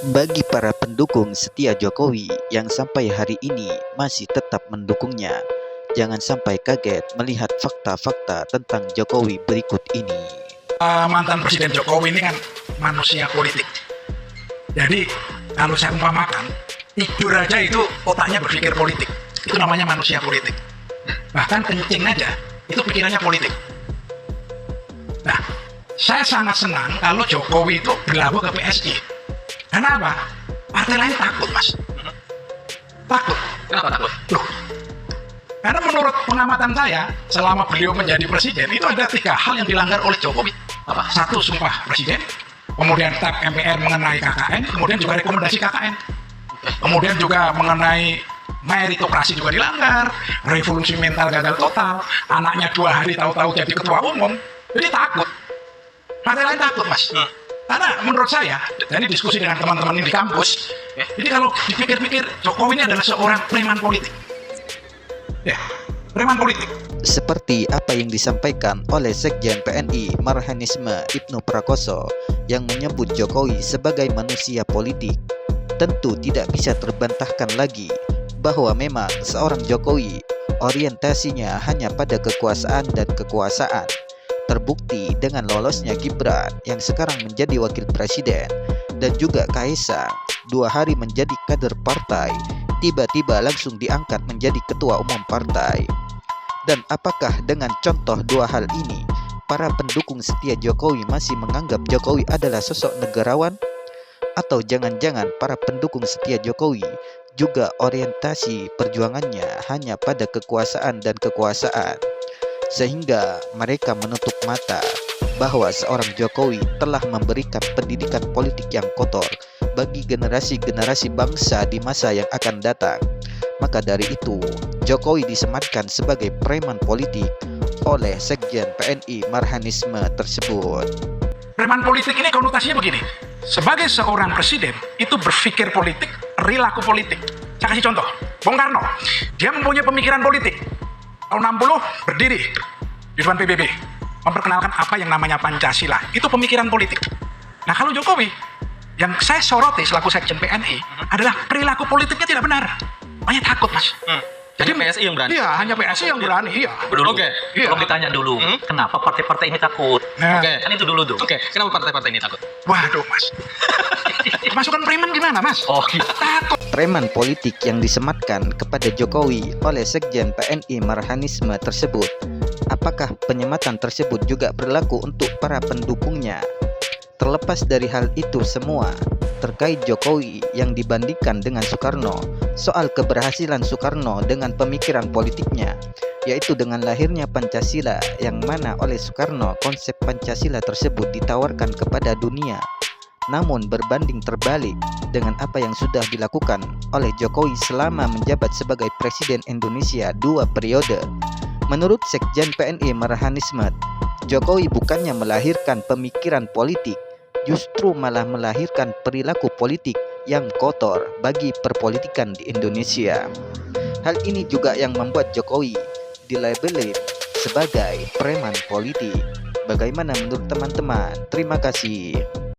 Bagi para pendukung setia Jokowi yang sampai hari ini masih tetap mendukungnya, jangan sampai kaget melihat fakta-fakta tentang Jokowi berikut ini. Mantan Presiden Jokowi ini kan manusia politik. Jadi kalau saya umpamakan, tidur aja itu otaknya berpikir politik. Itu namanya manusia politik. Bahkan kencing aja, itu pikirannya politik. Nah, saya sangat senang kalau Jokowi itu berlabuh ke PSI. Kenapa? Partai lain takut, Mas. Takut. Kenapa takut? Loh, karena menurut pengamatan saya, selama beliau menjadi presiden, itu ada 3 hal yang dilanggar oleh Jokowi. Apa? 1, sumpah presiden. Kemudian tap MPR mengenai KKN. Kemudian juga rekomendasi KKN. Kemudian juga mengenai meritokrasi juga dilanggar. Revolusi mental gagal total. Anaknya 2 hari tahu-tahu jadi ketua umum. Jadi takut. Partai lain takut, Mas. Karena menurut saya, dari diskusi dengan teman-teman ini di kampus, jadi kalau dipikir-pikir, Jokowi ini adalah seorang preman politik. Ya, preman politik. Seperti apa yang disampaikan oleh Sekjen PNI Marhanisme Ibnu Prakoso yang menyebut Jokowi sebagai manusia politik, tentu tidak bisa terbantahkan lagi bahwa memang seorang Jokowi orientasinya hanya pada kekuasaan dan kekuasaan. Terbukti dengan lolosnya Gibran yang sekarang menjadi wakil presiden dan juga Kaisang 2 hari menjadi kader partai, tiba-tiba langsung diangkat menjadi ketua umum partai. Dan apakah dengan contoh 2 hal ini para pendukung setia Jokowi masih menganggap Jokowi adalah sosok negarawan? Atau jangan-jangan para pendukung setia Jokowi juga orientasi perjuangannya hanya pada kekuasaan dan kekuasaan, sehingga mereka menutup mata bahwa seorang Jokowi telah memberikan pendidikan politik yang kotor bagi generasi-generasi bangsa di masa yang akan datang. Maka dari itu, Jokowi disematkan sebagai preman politik oleh Sekjen PNI Marhanisme tersebut. Preman politik ini konotasinya begini. Sebagai seorang presiden, itu berpikir politik, perilaku politik. Saya kasih contoh. Bung Karno, dia mempunyai pemikiran politik. Tahun 60 berdiri di depan PBB, memperkenalkan apa yang namanya Pancasila. Itu pemikiran politik. Nah, kalau Jokowi, yang saya soroti selaku Sekjen PNI adalah perilaku politiknya tidak benar. Makanya takut, Mas. Jadi PSI yang berani? Iya, hanya PSI yang berani. Iya. Oke. Iya. Belum ditanya dulu, kenapa partai-partai ini takut? Nah, Oke. Kan itu dulu tuh. Oke, kenapa partai-partai ini takut? waduh, Mas. Masukan preman gimana, Mas? Oh, gitu. Takut. Preman politik yang disematkan kepada Jokowi oleh Sekjen PNI Marhanisme tersebut, apakah penyematan tersebut juga berlaku untuk para pendukungnya? Terlepas dari hal itu semua, terkait Jokowi yang dibandingkan dengan Soekarno, soal keberhasilan Soekarno dengan pemikiran politiknya, yaitu dengan lahirnya Pancasila, yang mana oleh Soekarno konsep Pancasila tersebut ditawarkan kepada dunia. Namun berbanding terbalik dengan apa yang sudah dilakukan oleh Jokowi selama menjabat sebagai Presiden Indonesia 2 periode. Menurut Sekjen PNI Marhanisme, Jokowi bukannya melahirkan pemikiran politik, justru malah melahirkan perilaku politik yang kotor bagi perpolitikan di Indonesia. Hal ini juga yang membuat Jokowi dilabeli sebagai preman politik. Bagaimana menurut teman-teman? Terima kasih.